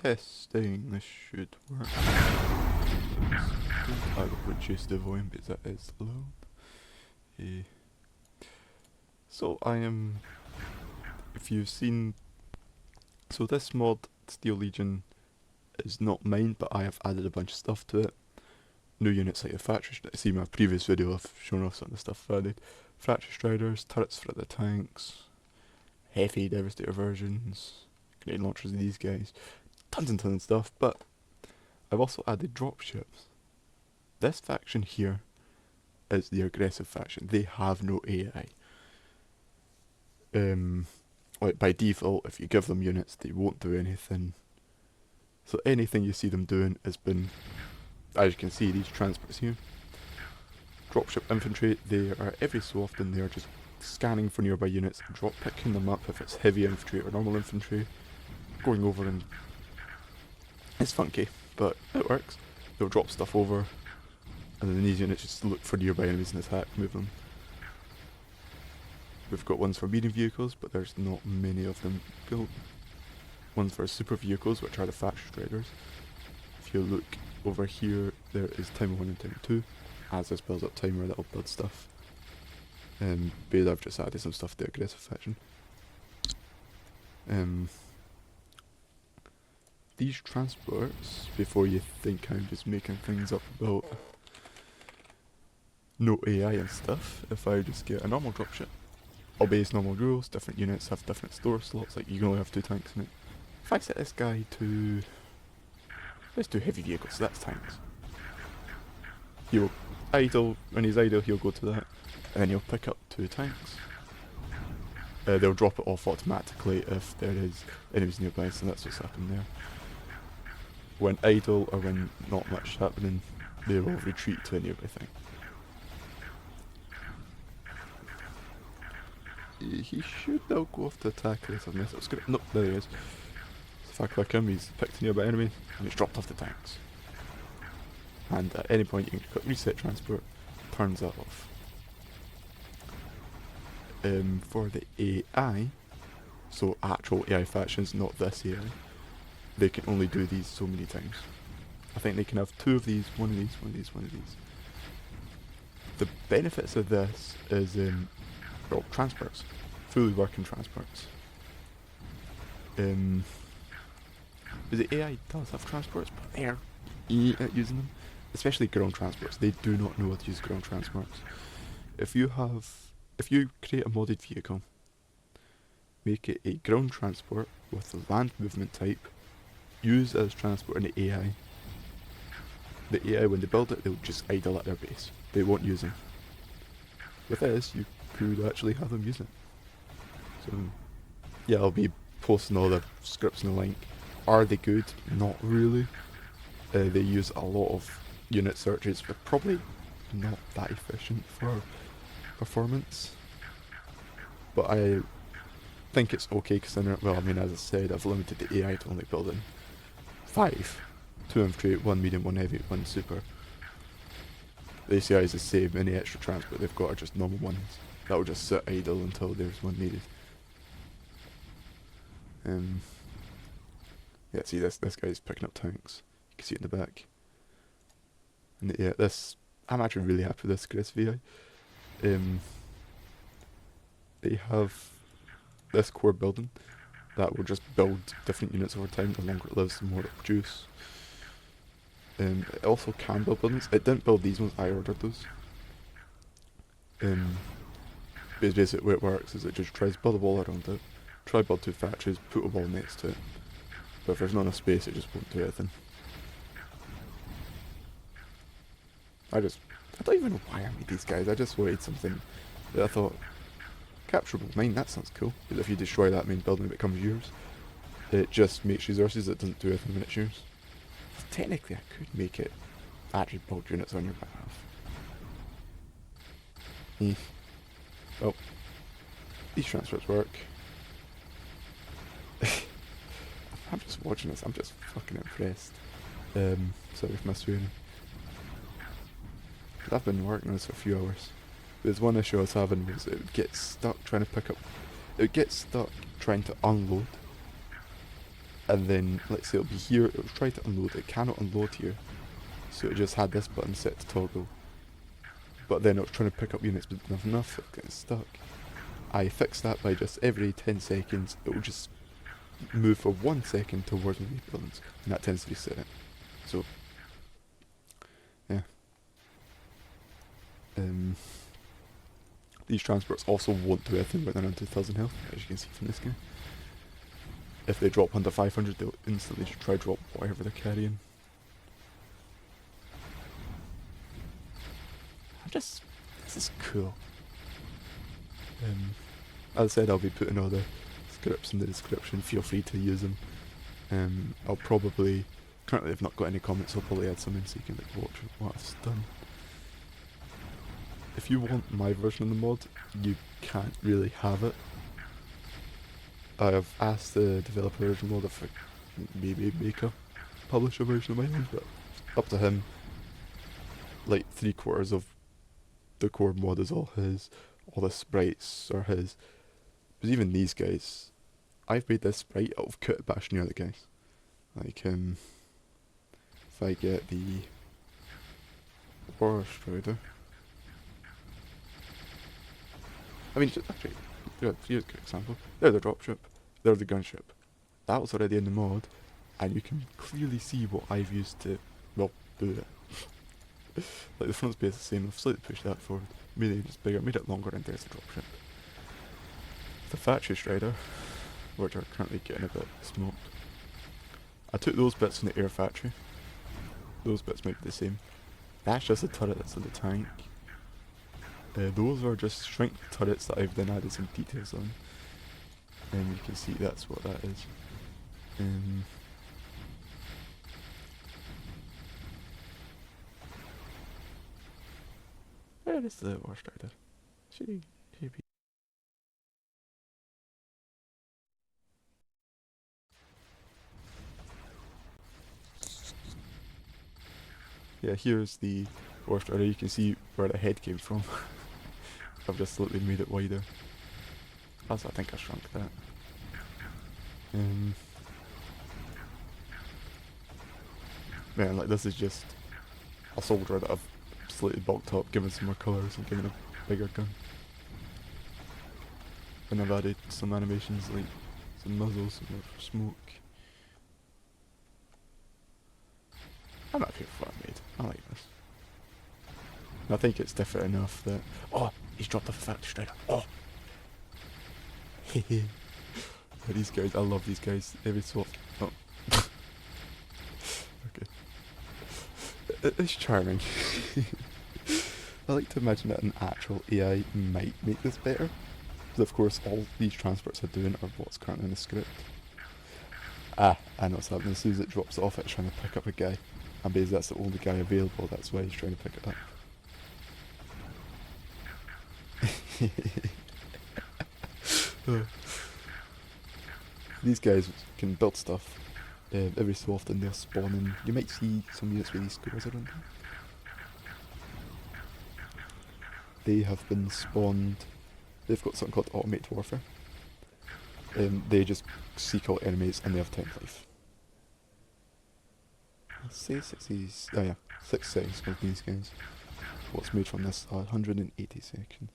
Testing, this should work. I will reduce the volume because that is low. So I am, if you've seen, so this mod, Steel Legion, is not mine, but I have added a bunch of stuff to it. New units like the factory, see my previous video, I've shown off some of the stuff I've added. Factory Striders, turrets for the tanks, heavy Devastator versions, grenade launchers of these guys, tons and tons of stuff, but I've also added dropships. This faction here is the aggressive faction. They have no AI. Like by default, if you give them units, they won't do anything. So anything you see them doing has been, as you can see, these transports here. Dropship infantry, they are every so often they are just scanning for nearby units, drop picking them up if it's heavy infantry or normal infantry, going over and it's funky, but it works. They'll drop stuff over, and then these units just look for nearby enemies and attack, move them. We've got ones for medium vehicles, but there's not many of them built. Ones for super vehicles, which are the factory striders. If you look over here, there is timer 1 and timer 2. As this builds up timer, that'll build stuff. But I've just added some stuff to the aggressive faction. These transports, before you think I'm just making things up about no AI and stuff, if I just get a normal dropship, obeys normal rules, different units have different store slots, like you can only have 2 tanks in it. If I set this guy to, let's do heavy vehicles, so that's tanks. He'll idle, when he's idle he'll go to that, and then he'll pick up 2 tanks. They'll drop it off automatically if there is enemies nearby, so that's what's happened there. When idle or when not much happening, they will retreat to a nearby thing. He should now go off to attack unless I've messed up script. Nope, there he is. So if I click him, he's picked a nearby enemy and he's dropped off the tanks. And at any point you can click reset transport, turns that off. For the AI, so actual AI factions, not this AI, they can only do these so many times. I think they can have 2 of these, 1 of these, 1 of these, 1 of these. The benefits of this is, well, transports. Fully working transports. The AI does have transports, but they're at using them. Especially ground transports. They do not know how to use ground transports. If you create a modded vehicle, make it a ground transport with the land movement type, use as transport in the AI. The AI, when they build it, they'll just idle at their base. They won't use them. With this, you could actually have them use it. So, yeah, I'll be posting all the scripts in the link. Are they good? Not really. They use a lot of unit searches, but probably not that efficient for performance. But I think it's okay considering, well, I mean, as I said, I've limited the AI to only building 5. 2 infantry, 1 medium, 1 heavy, 1 super. The ACI is the same, any extra transport they've got are just normal ones. That will just sit idle until there's one needed. Yeah, see this guy's picking up tanks. You can see it in the back. And yeah, I'm actually really happy with this Chris VI. They have this core building that will just build different units over time. The longer it lives, the more it produce. It also can build buildings. It didn't build these ones, I ordered those. Basically the way it works is it just tries to build a wall around it, try build 2 factories, put a wall next to it. But if there's not enough space, it just won't do anything. I don't even know why I made these guys. I just wanted something that I thought, capturable mine, that sounds cool. Because if you destroy that main building, it becomes yours. It just makes resources, it doesn't do anything when it's yours. Technically, I could make it actually build units on your behalf. Oh, these transfers work. I'm just watching this, I'm just fucking impressed. Sorry for my swearing. I've been working on this for a few hours. There's one issue I was having was it would get stuck trying to pick up. It would get stuck trying to unload. and then let's say it'll be here, it'll try to unload, it cannot unload here, so it just had this button set to toggle, but then it was trying to pick up units but not enough, it getting stuck. I fixed that by just every 10 seconds it will just move for 1 second towards my buildings, and that tends to reset it. So yeah. These transports also won't do anything when they're under 1000 health, as you can see from this guy. If they drop under 500, they'll instantly just try to drop whatever they're carrying. This is cool. As I said, I'll be putting all the scripts in the description, feel free to use them. I'll probably, currently I've not got any comments, I'll probably add some in so you can like watch what I've done. If you want my version of the mod, you can't really have it. I have asked the developer of the mod if I can maybe make a publisher version of my own, but up to him. Like 3/4 of the core mod is all his, all the sprites are his. But even these guys, I've made this sprite out of kit bashing the other guys. Like, if I get the War Strider. I mean, actually, here's a good example. There's the dropship, there's the gunship. That was already in the mod, and you can clearly see what I've used to, well, do it. Like the front space is the same, I've slightly pushed that forward, made it just bigger, made it longer, and there's the dropship. The factory strider, which are currently getting a bit smoked. I took those bits from the air factory. Those bits might be the same. That's just a turret that's in the tank. Those are just shrink turrets that I've then added some details on. And you can see that's what that is. Where is the War Strider? Should he be? Yeah, here's the War Strider. You can see where the head came from. I've just slightly made it wider. Also, I think I shrunk that. Man, like this is just a soldier that I've slightly bulked up, given some more colours and given a bigger gun. And I've added some animations like some muzzles, some more smoke. I'm happy with what I made. I like this. And I think it's different enough that... Oh! He's dropped off the factory strider. Oh! Hehe. These guys, I love these guys. Every so often... Oh. Okay. It's charming. I like to imagine that an actual AI might make this better. But of course, all these transports are doing are what's currently in the script. Ah, I know what's happening. As soon as it drops off, it's trying to pick up a guy. And because that's the only guy available, that's why he's trying to pick it up. These guys can build stuff. Every so often they're spawning. You might see some units with these squares around them. They have been spawned. They've got something called automated warfare. They just seek out enemies and they have 10 life. Let's say 60. Oh yeah, 6 seconds with these guys. What's made from this are 180 seconds.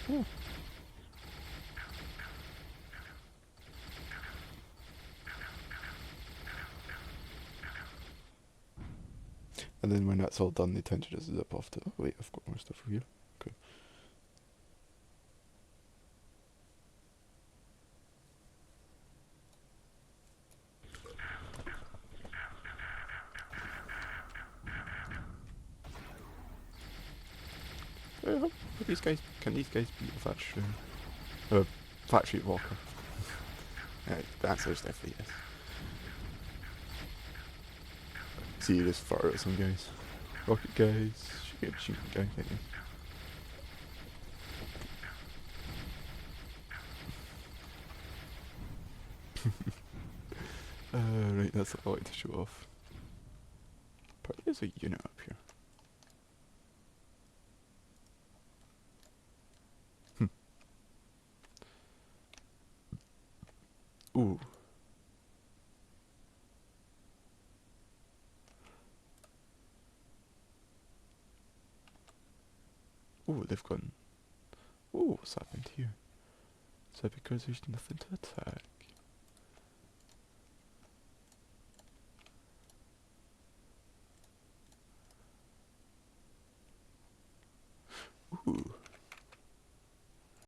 Yeah. And then when that's all done, they tend to just zip off to... Oh wait, I've got more stuff for you. Okay. These guys, can these guys beat a factory walker? The answer is definitely yes. See, you just fire at some guys. Rocket guys, should be able to shoot a guy, can't you? Right, that's what I like to show off. Probably there's a unit up here. Ooh. Ooh, they've gone. Ooh, what's happened here? Is that because there's nothing to attack? Ooh.